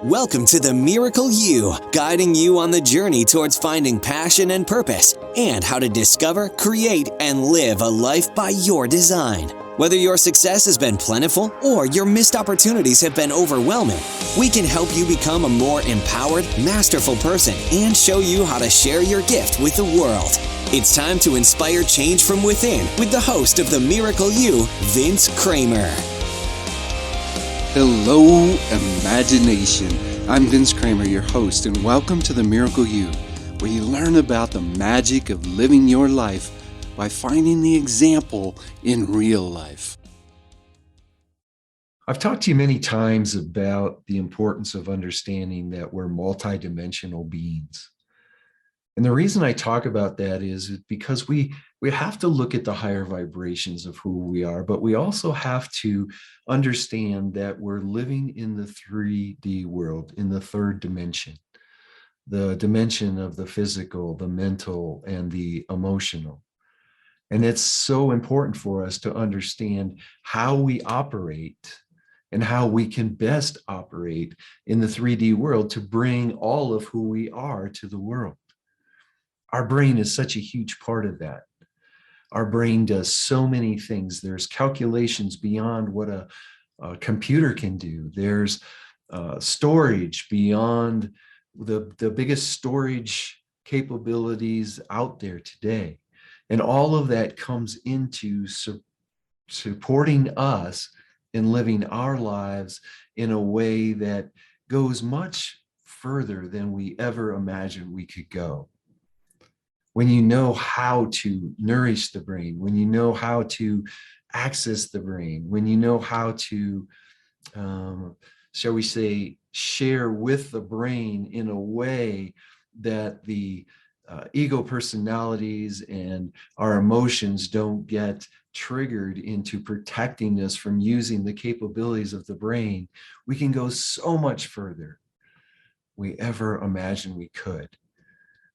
Welcome to the Miracle You, guiding you on the journey towards finding passion and purpose, and how to discover, create, and live a life by your design. Whether your success has been plentiful or your missed opportunities have been overwhelming, we can help you become a more empowered, masterful person and show you how to share your gift with the world. It's time to inspire change from within with the host of the Miracle You, Vince Kramer. Hello, imagination. I'm Vince Kramer, your host, and welcome to the Miracle You, where you learn about the magic of living your life by finding the example in real life. I've talked to you many times about the importance of understanding that we're multidimensional beings. And the reason I talk about that is because we have to look at the higher vibrations of who we are, but we also have to understand that we're living in the 3D world, in the third dimension, the dimension of the physical, the mental, and the emotional. And it's so important for us to understand how we operate and how we can best operate in the 3D world to bring all of who we are to the world. Our brain is such a huge part of that. Our brain does so many things. There's calculations beyond what a computer can do. There's storage beyond the biggest storage capabilities out there today. And all of that comes into supporting us in living our lives in a way that goes much further than we ever imagined we could go. When you know how to nourish the brain, when you know how to access the brain, when you know how to, shall we say, share with the brain in a way that the ego personalities and our emotions don't get triggered into protecting us from using the capabilities of the brain, we can go so much further we ever imagined we could.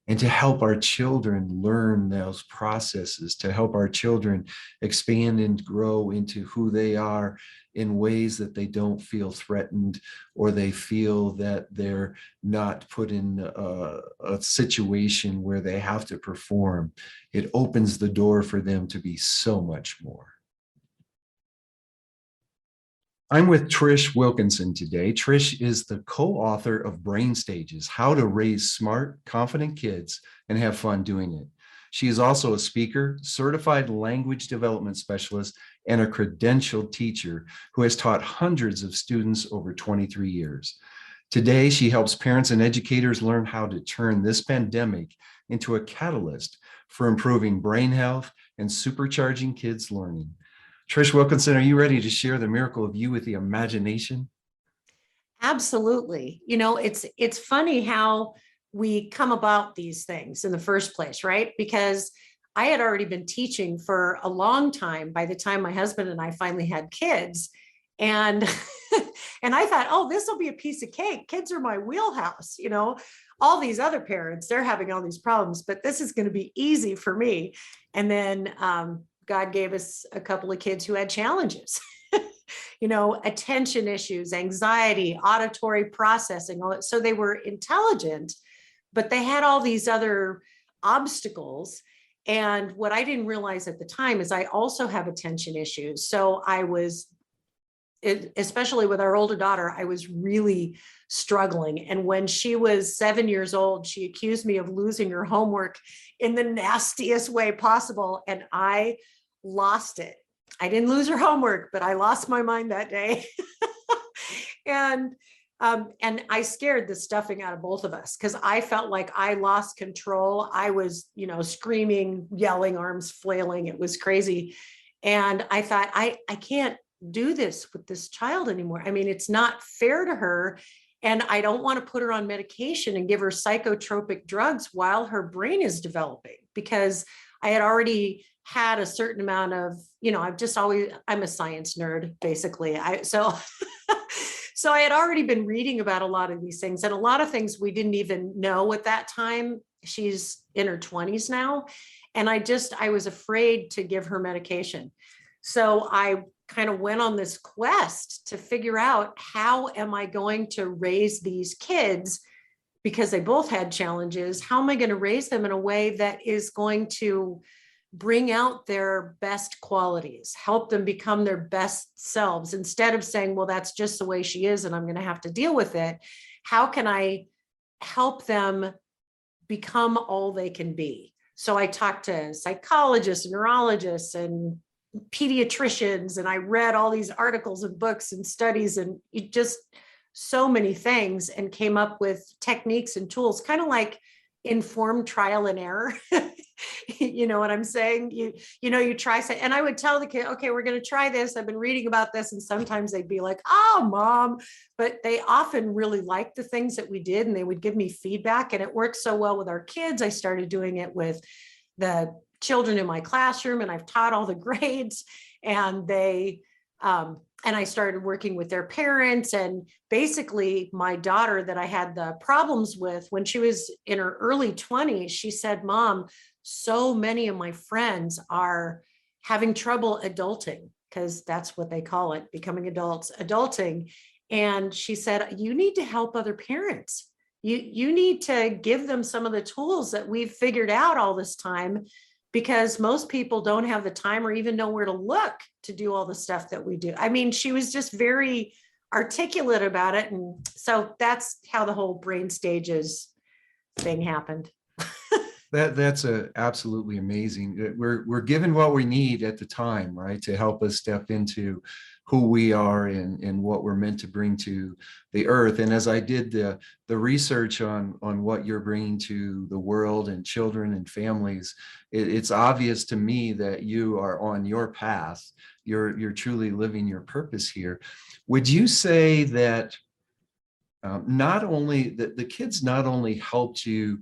And to help our children learn those processes, to help our children expand and grow into who they are in ways that they don't feel threatened or they feel that they're not put in a situation where they have to perform. It opens the door for them to be so much more. I'm with Trish Wilkinson today. Trish is the co-author of Brain Stages: How to Raise Smart, Confident Kids and Have Fun Doing It. She is also a speaker, certified language development specialist, and a credentialed teacher who has taught hundreds of students over 23 years. Today, she helps parents and educators learn how to turn this pandemic into a catalyst for improving brain health and supercharging kids' learning. Trish Wilkinson, are you ready to share the miracle of you with the imagination? Absolutely. You know, it's funny how we come about these things in the first place, right? Because I had already been teaching for a long time by the time my husband and I finally had kids. And and I thought, oh, this will be a piece of cake. Kids are my wheelhouse. You know, all these other parents, they're having all these problems, but this is going to be easy for me. And then God gave us a couple of kids who had challenges, you know, attention issues, anxiety, auditory processing. So they were intelligent, but they had all these other obstacles. And what I didn't realize at the time is I also have attention issues. So I was, especially with our older daughter, I was really struggling. And when she was 7 years old, she accused me of losing her homework in the nastiest way possible. And I lost it. I didn't lose her homework, but I lost my mind that day. and I scared the stuffing out of both of us because I felt like I lost control. I was, you know, screaming, yelling, arms flailing. It was crazy. And I thought, I can't do this with this child anymore. I mean, it's not fair to her. And I don't want to put her on medication and give her psychotropic drugs while her brain is developing, because I had already had a certain amount of, you know, I'm a science nerd, basically. So I had already been reading about a lot of these things, and a lot of things we didn't even know at that time. She's in her 20s now. And I was afraid to give her medication. So I kind of went on this quest to figure out, how am I going to raise these kids, because they both had challenges. How am I going to raise them in a way that is going to bring out their best qualities, help them become their best selves, instead of saying, well, that's just the way she is and I'm going to have to deal with it. How can I help them become all they can be? So I talked to psychologists, neurologists, and pediatricians, and I read all these articles and books and studies, and it just so many things, and came up with techniques and tools, kind of like informed trial and error. You know what I'm saying? You try something, and I would tell the kid, okay, we're going to try this. I've been reading about this. And sometimes they'd be like, oh, mom, but they often really liked the things that we did, and they would give me feedback, and it worked so well with our kids. I started doing it with the children in my classroom, and I've taught all the grades, and and I started working with their parents. And basically my daughter that I had the problems with, when she was in her early 20s, she said, Mom, so many of my friends are having trouble adulting, because that's what they call it, becoming adults, adulting. And she said, you need to help other parents. You need to give them some of the tools that we've figured out all this time, because most people don't have the time or even know where to look to do all the stuff that we do. I mean, she was just very articulate about it. And so that's how the whole brain stages thing happened. That's absolutely amazing. We're given what we need at the time, right, to help us step into who we are and what we're meant to bring to the earth. And as I did the research on what you're bringing to the world and children and families, it's obvious to me that you are on your path. You're truly living your purpose here. Would you say that not only that the kids not only helped you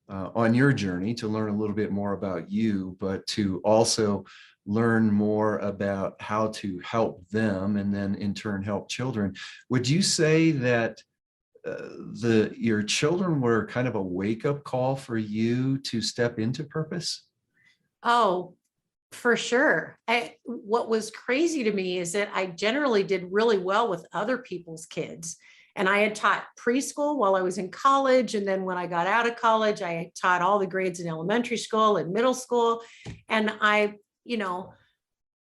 on your journey to learn a little bit more about you, but to also learn more about how to help them, and then in turn help children? Would you say that your children were kind of a wake-up call for you to step into purpose? Oh, for sure. What was crazy to me is that I generally did really well with other people's kids. And I had taught preschool while I was in college. And then when I got out of college, I taught all the grades in elementary school and middle school. And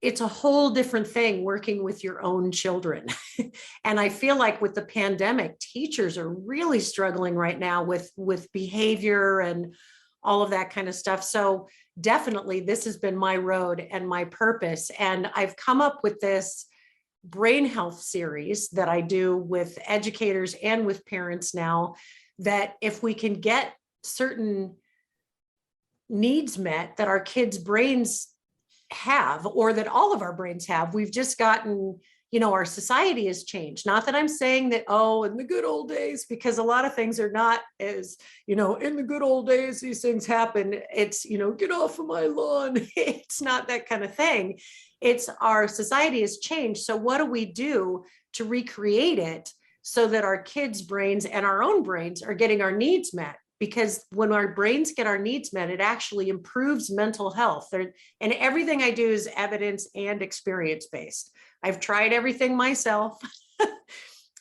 it's a whole different thing working with your own children. And I feel like with the pandemic, teachers are really struggling right now with behavior and all of that kind of stuff. So definitely this has been my road and my purpose. And I've come up with this brain health series that I do with educators and with parents now, that if we can get certain needs met that our kids' brains have, or that all of our brains have, we've just gotten, our society has changed. Not that I'm saying that, in the good old days, because a lot of things are not as, in the good old days, these things happen. It's, get off of my lawn. It's not that kind of thing. It's our society has changed. So what do we do to recreate it so that our kids' brains and our own brains are getting our needs met? Because when our brains get our needs met, it actually improves mental health. And everything I do is evidence and experience based. I've tried everything myself.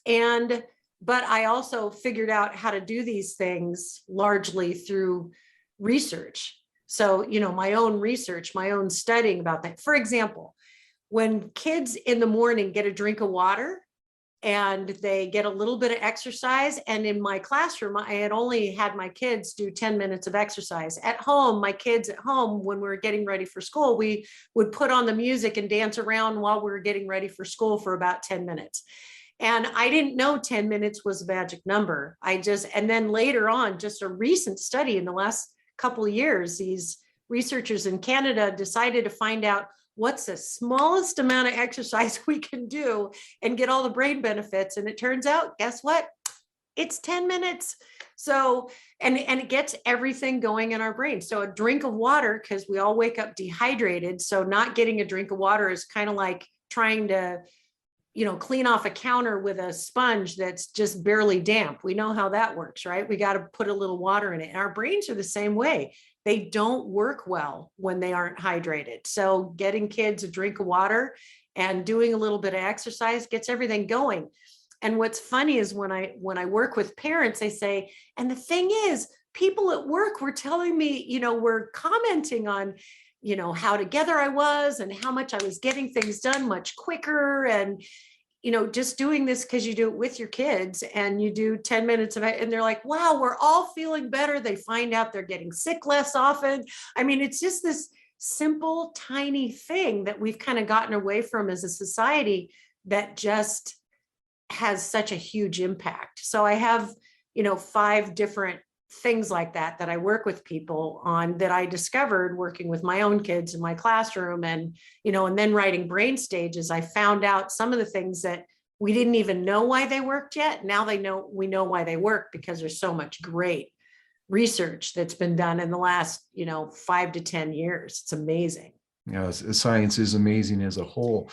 But I also figured out how to do these things largely through research. So, my own research, my own studying about that. For example, when kids in the morning get a drink of water and they get a little bit of exercise, and in my classroom, I had only had my kids do 10 minutes of exercise. At home, my kids at home, when we were getting ready for school, we would put on the music and dance around while we were getting ready for school for about 10 minutes. And I didn't know 10 minutes was a magic number. And then later on, just a recent study in the last couple of years, these researchers in Canada decided to find out what's the smallest amount of exercise we can do and get all the brain benefits. And it turns out, guess what? It's 10 minutes. So, and it gets everything going in our brain. So a drink of water, because we all wake up dehydrated. So not getting a drink of water is kind of like trying to, clean off a counter with a sponge that's just barely damp. We know how that works, right? We got to put a little water in it. And our brains are the same way. They don't work well when they aren't hydrated. So getting kids a drink of water and doing a little bit of exercise gets everything going. And what's funny is when I work with parents, they say, and the thing is, people at work were telling me, were commenting on, how together I was and how much I was getting things done much quicker. And, just doing this because you do it with your kids and you do 10 minutes of it. And they're like, wow, we're all feeling better. They find out they're getting sick less often. I mean, it's just this simple, tiny thing that we've kind of gotten away from as a society that just has such a huge impact. So I have, 5 different things like that I work with people on that I discovered working with my own kids in my classroom. And, and then writing brain stages, I found out some of the things that we didn't even know why they worked yet. Now we know why they work, because there's so much great research that's been done in the last, 5 to 10 years. It's amazing. Yeah, science is amazing as a whole.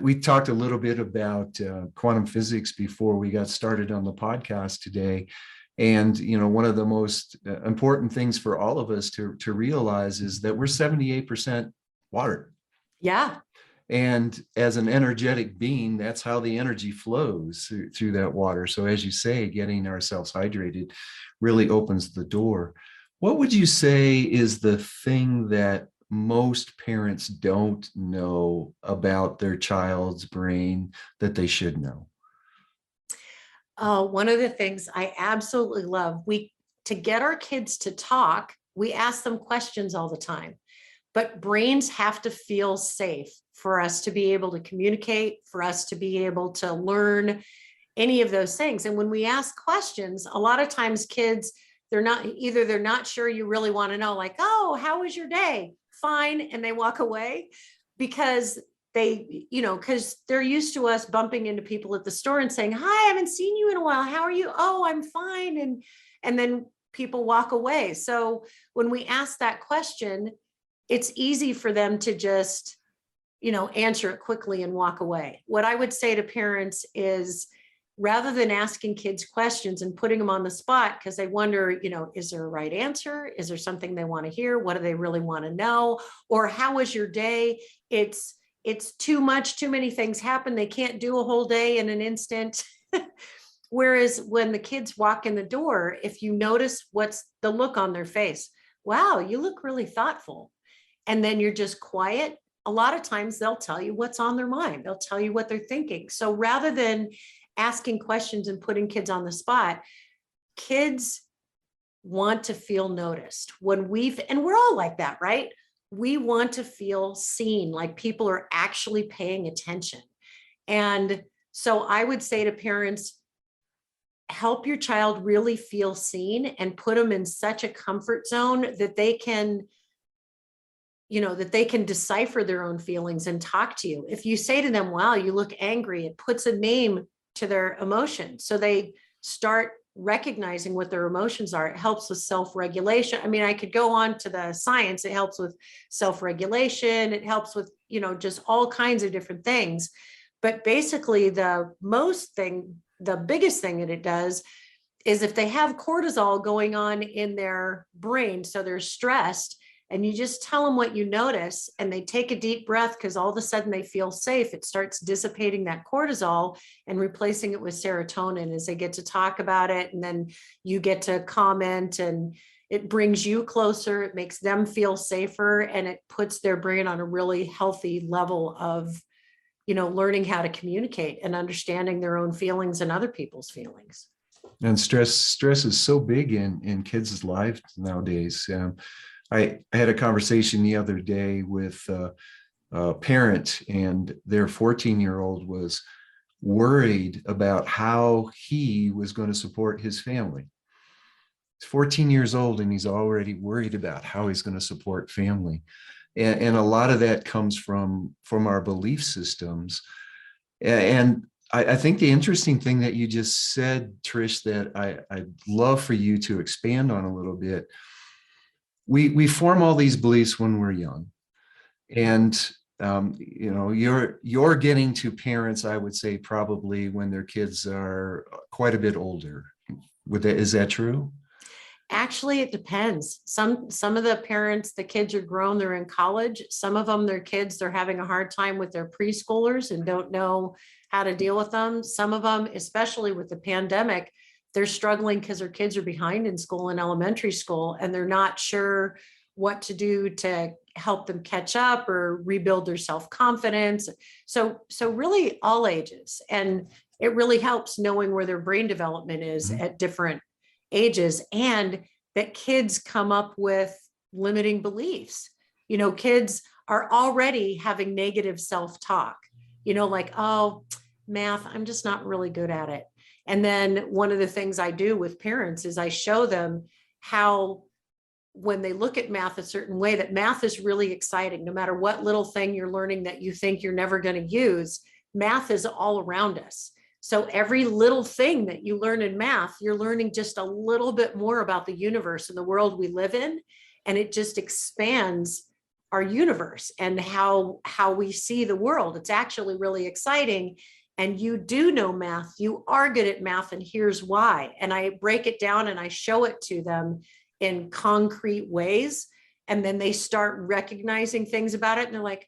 We talked a little bit about quantum physics before we got started on the podcast today. And, one of the most important things for all of us to realize is that we're 78% water. Yeah. And as an energetic being, that's how the energy flows through that water. So as you say, getting ourselves hydrated really opens the door. What would you say is the thing that most parents don't know about their child's brain that they should know? One of the things I absolutely love, to get our kids to talk, we ask them questions all the time, but brains have to feel safe for us to be able to communicate, for us to be able to learn any of those things. And when we ask questions, a lot of times kids, they're not sure you really want to know, like, oh, how was your day? Fine. And they walk away because because they're used to us bumping into people at the store and saying, hi, I haven't seen you in a while. How are you? Oh, I'm fine. And then people walk away. So when we ask that question, it's easy for them to just, answer it quickly and walk away. What I would say to parents is, rather than asking kids questions and putting them on the spot because they wonder, is there a right answer? Is there something they want to hear? What do they really want to know? Or how was your day? It's too much, too many things happen. They can't do a whole day in an instant. Whereas when the kids walk in the door, if you notice what's the look on their face, wow, you look really thoughtful. And then you're just quiet. A lot of times they'll tell you what's on their mind. They'll tell you what they're thinking. So rather than asking questions and putting kids on the spot, kids want to feel noticed. And we're all like that, right? We want to feel seen, like people are actually paying attention. And so I would say to parents, help your child really feel seen and put them in such a comfort zone that they can, decipher their own feelings and talk to you. If you say to them, wow, you look angry, it puts a name to their emotion. So they start recognizing what their emotions are. It helps with self-regulation. I mean, I could go on to the science. It helps with self-regulation. It helps with, just all kinds of different things. But basically the biggest thing that it does is if they have cortisol going on in their brain, so they're stressed, and you just tell them what you notice and they take a deep breath because all of a sudden they feel safe, it starts dissipating that cortisol and replacing it with serotonin as they get to talk about it. And then you get to comment and it brings you closer. It makes them feel safer and it puts their brain on a really healthy level of, learning how to communicate and understanding their own feelings and other people's feelings. And stress is so big in kids' lives nowadays. I had a conversation the other day with a parent, and their 14-year-old was worried about how he was going to support his family. He's 14 years old and he's already worried about how he's going to support family. And a lot of that comes from our belief systems. And I think the interesting thing that you just said, Trish, that I'd love for you to expand on a little bit. We form all these beliefs when we're young, and you're getting to parents, I would say, probably when their kids are quite a bit older. Is that true? Actually, it depends. Some of the parents, the kids are grown, they're in college. Some of them, their kids, they're having a hard time with their preschoolers and don't know how to deal with them. Some of them, especially with the pandemic, they're struggling because their kids are behind in school in elementary school, and they're not sure what to do to help them catch up or rebuild their self-confidence. So really all ages. And it really helps knowing where their brain development is at different ages, and that kids come up with limiting beliefs. Kids are already having negative self-talk, like, oh, math, I'm just not really good at it. And then one of the things I do with parents is I show them how, when they look at math a certain way, that math is really exciting. No matter what little thing you're learning that you think you're never going to use, math is all around us. So every little thing that you learn in math, you're learning just a little bit more about the universe and the world we live in. And it just expands our universe and how we see the world. It's actually really exciting. And you do know math, you are good at math, and here's why. And I break it down and I show it to them in concrete ways. And then they start recognizing things about it. And they're like,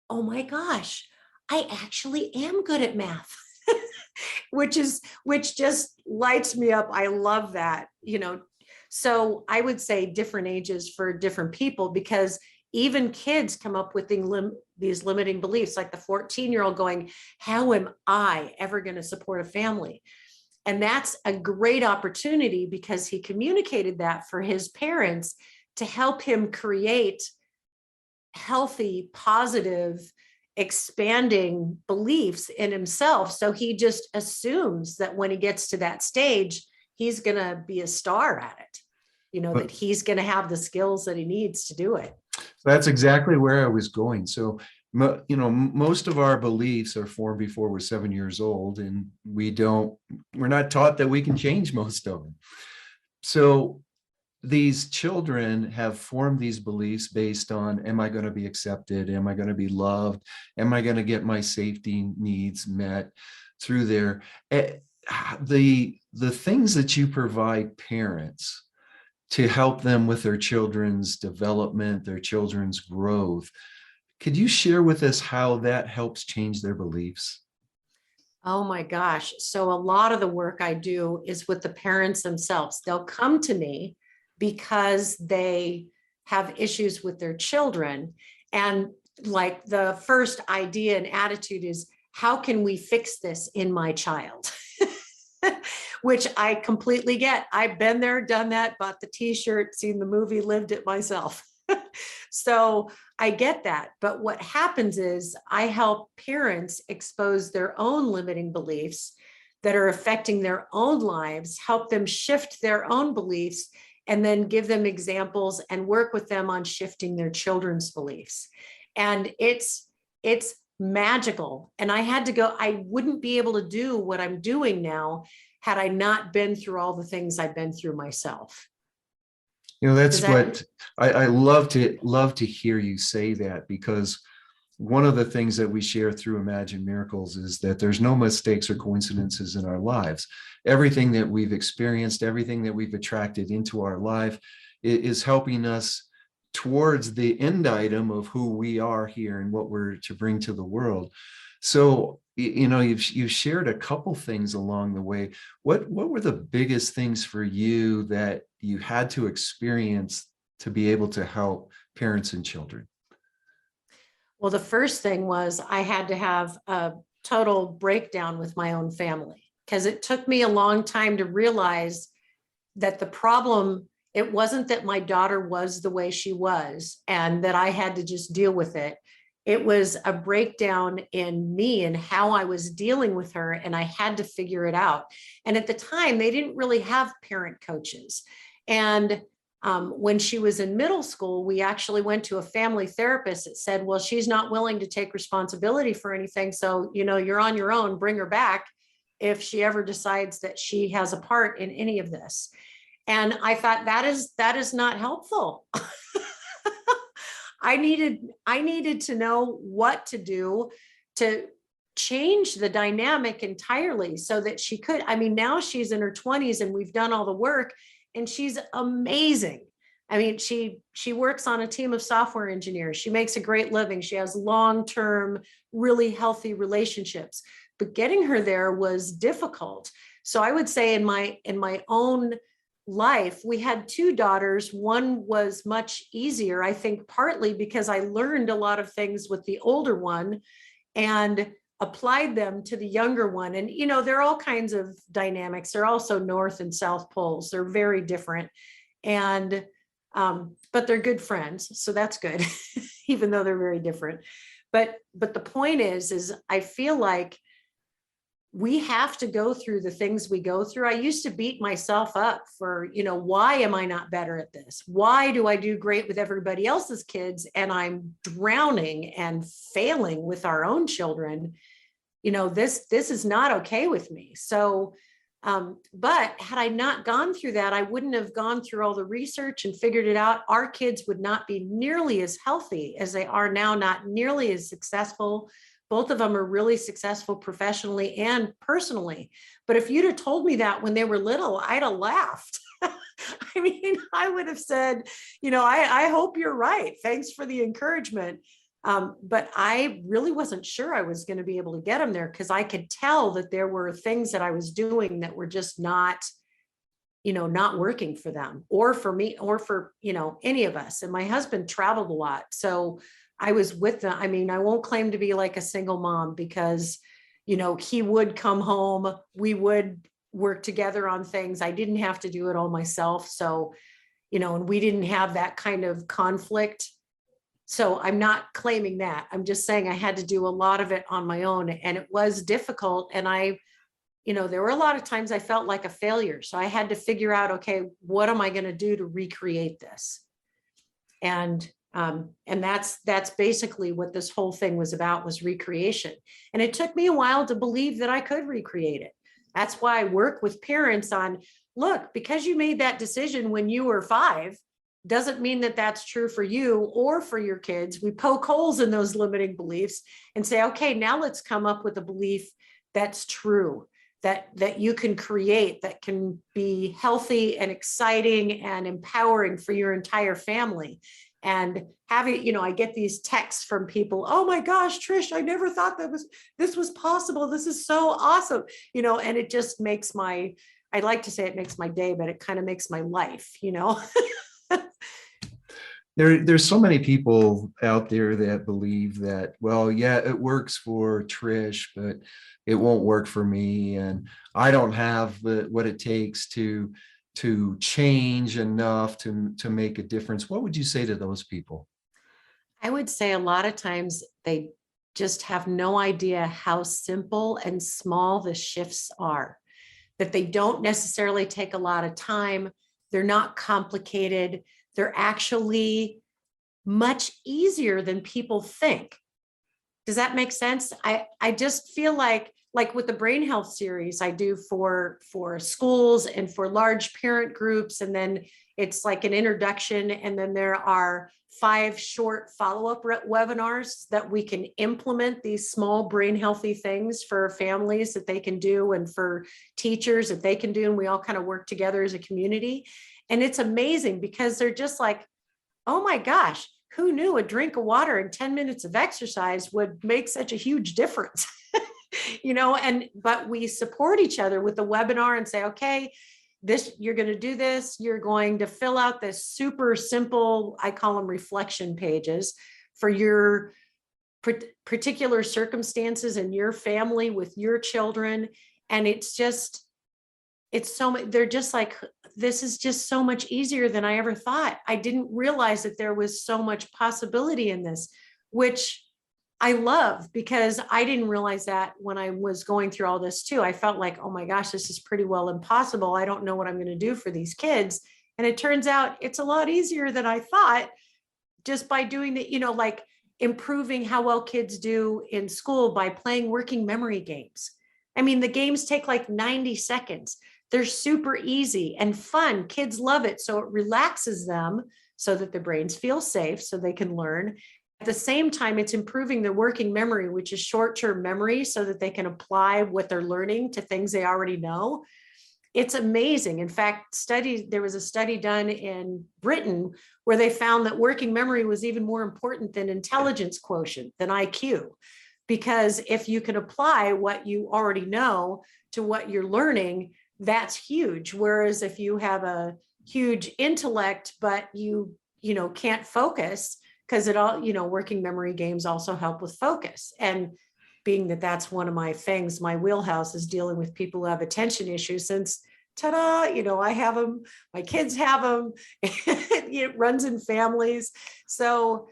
oh my gosh, I actually am good at math. which just lights me up. I love that, So I would say different ages for different people, because even kids come up with these limiting beliefs, like the 14-year-old going, how am I ever going to support a family? And that's a great opportunity, because he communicated that for his parents to help him create healthy, positive, expanding beliefs in himself. So he just assumes that when he gets to that stage, he's going to be a star at it, that he's going to have the skills that he needs to do it. That's exactly where I was going. So, most of our beliefs are formed before we're 7 years old, and we're not taught that we can change most of them. So these children have formed these beliefs based on, am I going to be accepted? Am I going to be loved? Am I going to get my safety needs met through there? The things that you provide parents to help them with their children's development, their children's growth, could you share with us how that helps change their beliefs? Oh my gosh. So a lot of the work I do is with the parents themselves. They'll come to me because they have issues with their children. And like the first idea and attitude is, how can we fix this in my child? Which I completely get. I've been there, done that, bought the t-shirt, seen the movie, lived it myself. So I get that. But what happens is I help parents expose their own limiting beliefs that are affecting their own lives, help them shift their own beliefs, and then give them examples and work with them on shifting their children's beliefs. And it's magical. And I wouldn't be able to do what I'm doing now had I not been through all the things I've been through myself. That's what I love to hear you say that, because one of the things that we share through Imagine Miracles is that there's no mistakes or coincidences in our lives. Everything that we've experienced, everything that we've attracted into our life is helping us towards the end item of who we are here and what we're to bring to the world. So, you've shared a couple things along the way. What were the biggest things for you that you had to experience to be able to help parents and children? Well, the first thing was I had to have a total breakdown with my own family, because it took me a long time to realize that the problem, it wasn't that my daughter was the way she was and that I had to just deal with it. It was a breakdown in me and how I was dealing with her, and I had to figure it out. And at the time, they didn't really have parent coaches. And when she was in middle school, we actually went to a family therapist that said, well, she's not willing to take responsibility for anything. So, you're on your own, bring her back if she ever decides that she has a part in any of this. And I thought that is not helpful. I needed to know what to do to change the dynamic entirely so that she could. I mean, now she's in her 20s and we've done all the work, and she's amazing. I mean, she works on a team of software engineers. She makes a great living. She has long-term, really healthy relationships, but getting her there was difficult. So I would say in my own life, we had two daughters. One was much easier, I think, partly because I learned a lot of things with the older one and applied them to the younger one. And, you know, there are all kinds of dynamics. They're also North and South poles. They're very different. And, but they're good friends. So that's good, even though they're very different. But the point is I feel like we have to go through the things we go through. I used to beat myself up for, you know, why am I not better at this? Why do I do great with everybody else's kids and I'm drowning and failing with our own children? You know, this is not okay with me. So, but had I not gone through that, I wouldn't have gone through all the research and figured it out. Our kids would not be nearly as healthy as they are now, not nearly as successful. Both of them are really successful professionally and personally. But if you'd have told me that when they were little, I'd have laughed. I mean, I would have said, you know, I hope you're right. Thanks for the encouragement. But I really wasn't sure I was going to be able to get them there because I could tell that there were things that I was doing that were just not, you know, not working for them or for me or for, you know, any of us. And my husband traveled a lot. So I was with them. I mean, I won't claim to be like a single mom because, you know, he would come home, we would work together on things. I didn't have to do it all myself. So, you know, and we didn't have that kind of conflict. So I'm not claiming that. I'm just saying I had to do a lot of it on my own and it was difficult. And you know, there were a lot of times I felt like a failure. So I had to figure out, okay, what am I going to do to recreate this? And that's basically what this whole thing was about, was recreation. And it took me a while to believe that I could recreate it. That's why I work with parents on, look, because you made that decision when you were 5, doesn't mean that that's true for you or for your kids. We poke holes in those limiting beliefs and say, okay, now let's come up with a belief that's true, that you can create, that can be healthy and exciting and empowering for your entire family. And having, you know, I get these texts from people, oh my gosh, Trish, I never thought this was possible. This is so awesome. You know, and it just makes I like to say it makes my day, but it kind of makes my life, you know. There's so many people out there that believe that, well, yeah, it works for Trish, but it won't work for me. And I don't have what it takes to change enough to make a difference. What would you say to those people? I would say a lot of times they just have no idea how simple and small the shifts are, that they don't necessarily take a lot of time. They're not complicated. They're actually much easier than people think. Does that make sense? I just feel like with the brain health series I do for schools and for large parent groups, and then it's like an introduction, and then there are 5 short follow-up webinars that we can implement these small brain healthy things for families that they can do and for teachers that they can do, and we all kind of work together as a community. And it's amazing because they're just like, oh my gosh, who knew a drink of water and 10 minutes of exercise would make such a huge difference? You know, but we support each other with the webinar and say, okay, you're going to do this. You're going to fill out this super simple, I call them reflection pages for your particular circumstances in your family with your children. And they're just like, this is just so much easier than I ever thought. I didn't realize that there was so much possibility in this, which I love, because I didn't realize that when I was going through all this too. I felt like, oh my gosh, this is pretty well impossible. I don't know what I'm going to do for these kids. And it turns out it's a lot easier than I thought, just by doing the, you know, like improving how well kids do in school by playing working memory games. I mean, the games take like 90 seconds. They're super easy and fun. Kids love it. So it relaxes them so that their brains feel safe so they can learn. At the same time, it's improving their working memory, which is short-term memory, so that they can apply what they're learning to things they already know. it's amazing. In fact, there was a study done in Britain where they found that working memory was even more important than intelligence quotient, than IQ. Because if you can apply what you already know to what you're learning, that's huge. Whereas if you have a huge intellect, but you can't focus, because working memory games also help with focus. And being that that's one of my things, my wheelhouse is dealing with people who have attention issues, since ta-da, I have them, my kids have them, it runs in families. So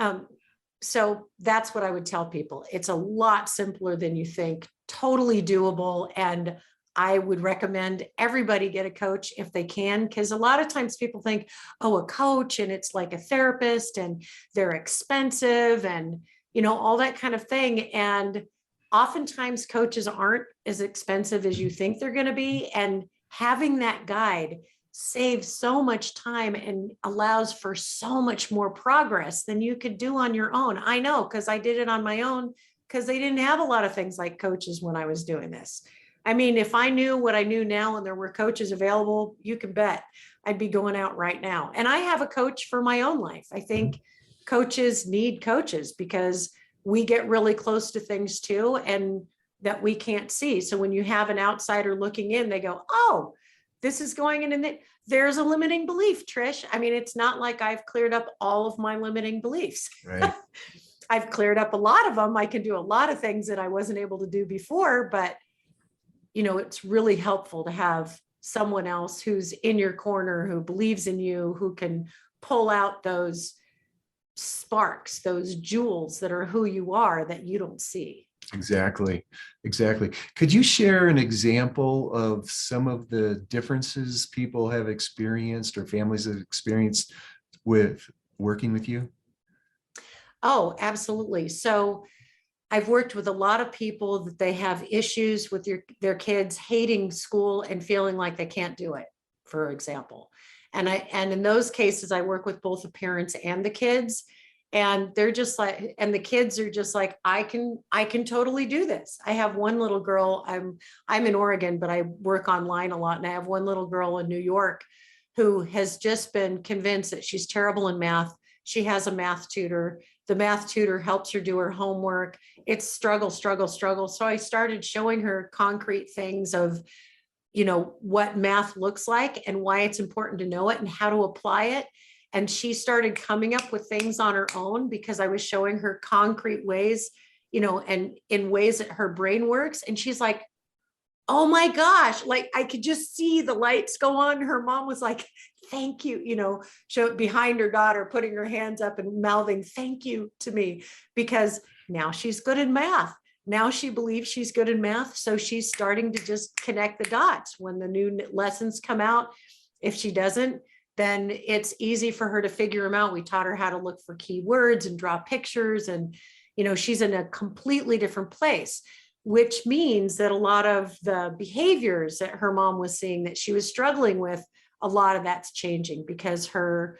that's what I would tell people. It's a lot simpler than you think, totally doable. And I would recommend everybody get a coach if they can, because a lot of times people think, oh, a coach, and it's like a therapist and they're expensive and, all that kind of thing. And oftentimes coaches aren't as expensive as you think they're going to be. And having that guide saves so much time and allows for so much more progress than you could do on your own. I know, because I did it on my own, because they didn't have a lot of things like coaches when I was doing this. I mean, if I knew what I knew now and there were coaches available, you can bet I'd be going out right now. And I have a coach for my own life. I think coaches need coaches because we get really close to things too, and that we can't see. So when you have an outsider looking in, they go, oh, this is going in, and there's a limiting belief, Trish. I mean, it's not like I've cleared up all of my limiting beliefs. Right. I've cleared up a lot of them. I can do a lot of things that I wasn't able to do before, but it's really helpful to have someone else who's in your corner, who believes in you, who can pull out those sparks, those jewels that are who you are that you don't see. Exactly. Could you share an example of some of the differences people have experienced or families have experienced with working with you? Oh, absolutely. So I've worked with a lot of people that they have issues with their kids hating school and feeling like they can't do it, for example. And in those cases, I work with both the parents and the kids. And they're just like, and the kids are just like, I can totally do this. I have one little girl, I'm in Oregon, but I work online a lot. And I have one little girl in New York who has just been convinced that she's terrible in math. She has a math tutor. The math tutor helps her do her homework. It's struggle. So I started showing her concrete things of, what math looks like and why it's important to know it and how to apply it. And she started coming up with things on her own because I was showing her concrete ways, and in ways that her brain works. And she's like, oh my gosh, like I could just see the lights go on. Her mom was like, thank you, behind her daughter, putting her hands up and mouthing thank you to me, because now she's good in math. Now she believes she's good in math. So she's starting to just connect the dots when the new lessons come out. If she doesn't, then it's easy for her to figure them out. We taught her how to look for keywords and draw pictures. And, she's in a completely different place, which means that a lot of the behaviors that her mom was seeing that she was struggling with, a lot of that's changing because her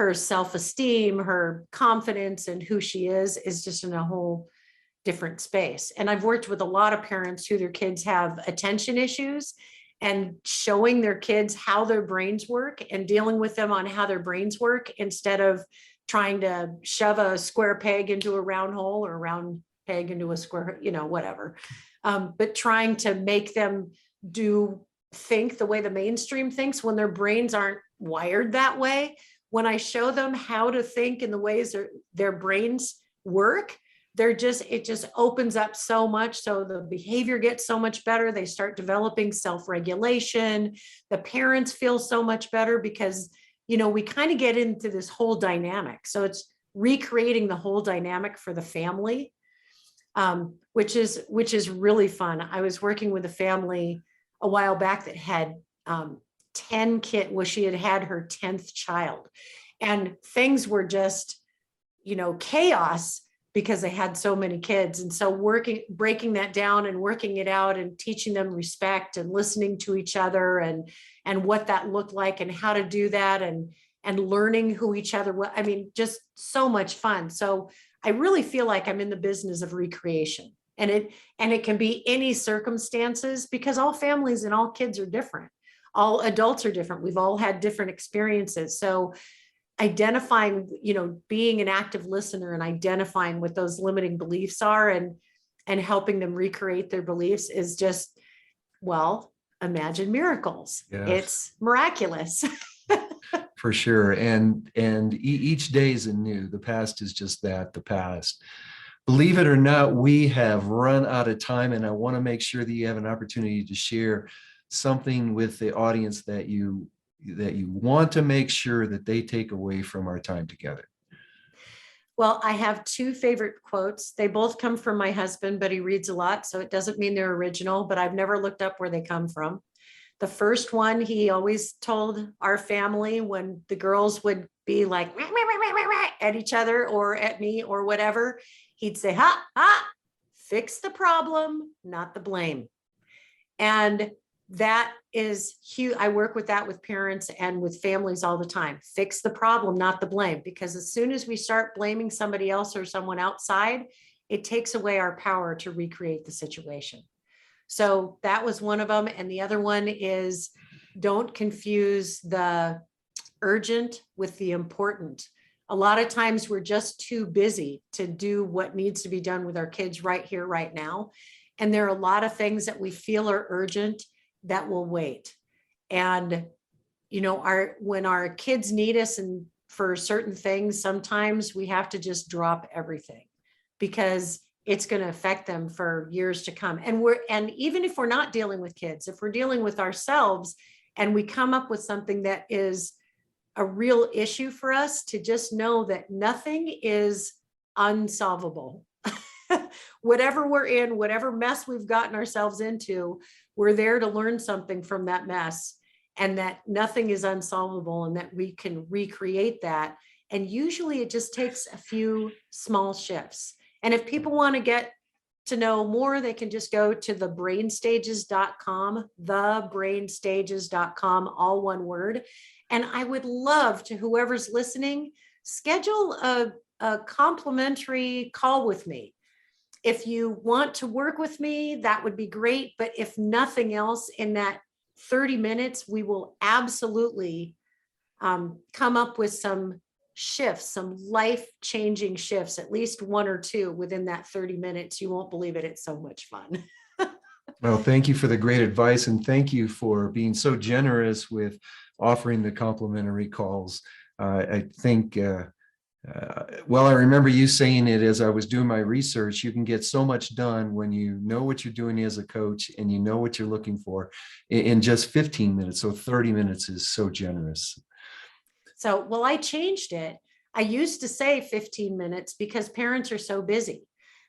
self-esteem, her confidence and who she is just in a whole different space. And I've worked with a lot of parents who their kids have attention issues, and showing their kids how their brains work and dealing with them on how their brains work instead of trying to shove a square peg into a round hole or a round peg into a square, whatever. But trying to make them think the way the mainstream thinks when their brains aren't wired that way. When I show them how to think in the ways their brains work, it just opens up so much. So the behavior gets so much better. They start developing self-regulation. The parents feel so much better because, we kind of get into this whole dynamic. So it's recreating the whole dynamic for the family, which is really fun. I was working with a family a while back that had 10 kids. Well, she had her 10th child, and things were just, chaos because they had so many kids. And so breaking that down and working it out and teaching them respect and listening to each other and what that looked like and how to do that and learning who each other was. I mean, just so much fun. So I really feel like I'm in the business of recreation. And it can be any circumstances, because all families and all kids are different. All adults are different. We've all had different experiences. So identifying, being an active listener and identifying what those limiting beliefs are and helping them recreate their beliefs is just, well, imagine miracles. Yes. It's miraculous. For sure. And each day is anew. The past is just that, the past. Believe it or not, we have run out of time, and I want to make sure that you have an opportunity to share something with the audience that you want to make sure that they take away from our time together. Well, I have two favorite quotes. They both come from my husband, but he reads a lot, so it doesn't mean they're original, but I've never looked up where they come from. The first one, he always told our family when the girls would be like at each other or at me or whatever, he'd say, fix the problem, not the blame. And that is huge. I work with that with parents and with families all the time. Fix the problem, not the blame. Because as soon as we start blaming somebody else or someone outside, it takes away our power to recreate the situation. So that was one of them. And the other one is, don't confuse the urgent with the important. A lot of times we're just too busy to do what needs to be done with our kids right here, right now. And there are a lot of things that we feel are urgent that will wait. And, when our kids need us and for certain things, sometimes we have to just drop everything because it's going to affect them for years to come. And even if we're not dealing with kids, if we're dealing with ourselves and we come up with something that is a real issue for us, to just know that nothing is unsolvable. Whatever we're in, whatever mess we've gotten ourselves into, we're there to learn something from that mess, and that nothing is unsolvable and that we can recreate that. And usually it just takes a few small shifts. And if people want to get to know more, they can just go to thebrainstages.com, thebrainstages.com, all one word. And I would love to, whoever's listening, schedule a complimentary call with me. If you want to work with me, that would be great. But if nothing else, in that 30 minutes, we will absolutely come up with some shifts, some life-changing shifts, at least one or two within that 30 minutes. You won't believe it. It's so much fun. Well, thank you for the great advice, and thank you for being so generous with offering the complimentary calls. I think, I remember you saying it as I was doing my research. You can get so much done when you know what you're doing as a coach and you know what you're looking for in just 15 minutes. So 30 minutes is so generous. So, well, I changed it. I used to say 15 minutes because parents are so busy.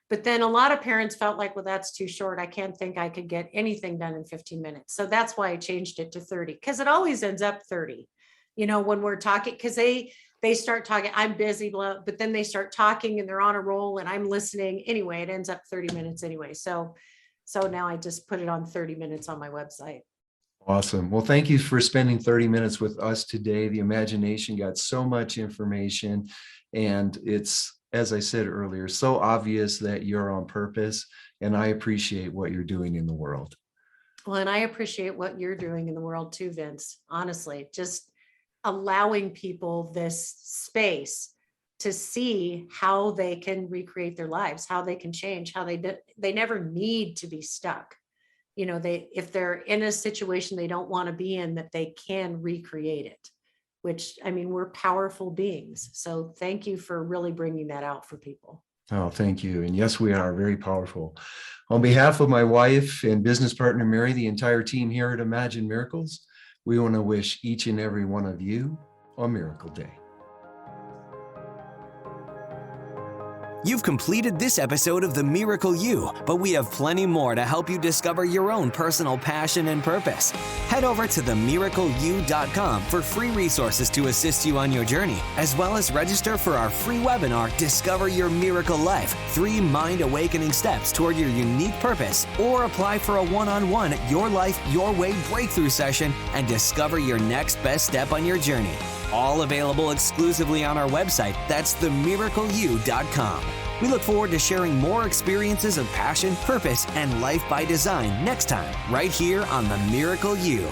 But then a lot of parents felt like, well, that's too short. I can't think I could get anything done in 15 minutes. So that's why I changed it to 30, because it always ends up 30, when we're talking, because they start talking, I'm busy, blah, but then they start talking and they're on a roll and I'm listening. Anyway, it ends up 30 minutes anyway. So now I just put it on 30 minutes on my website. Awesome. Well, thank you for spending 30 minutes with us today. The imagination got so much information, and it's, as I said earlier, so obvious that you're on purpose, and I appreciate what you're doing in the world. Well, and I appreciate what you're doing in the world too, Vince. Honestly, just allowing people this space to see how they can recreate their lives, how they can change, how they never need to be stuck. If they're in a situation they don't want to be in, that they can recreate it, which, we're powerful beings. So thank you for really bringing that out for people. Oh, thank you. And yes, we are very powerful. On behalf of my wife and business partner, Mary, the entire team here at Imagine Miracles, we want to wish each and every one of you a miracle day. You've completed this episode of The Miracle You, but we have plenty more to help you discover your own personal passion and purpose. Head over to themiracleyou.com for free resources to assist you on your journey, as well as register for our free webinar, Discover Your Miracle Life, 3 mind-awakening steps toward your unique purpose, or apply for a one-on-one Your Life, Your Way breakthrough session and discover your next best step on your journey. All available exclusively on our website. That's themiracleyou.com. We look forward to sharing more experiences of passion, purpose, and life by design next time, right here on The Miracle You.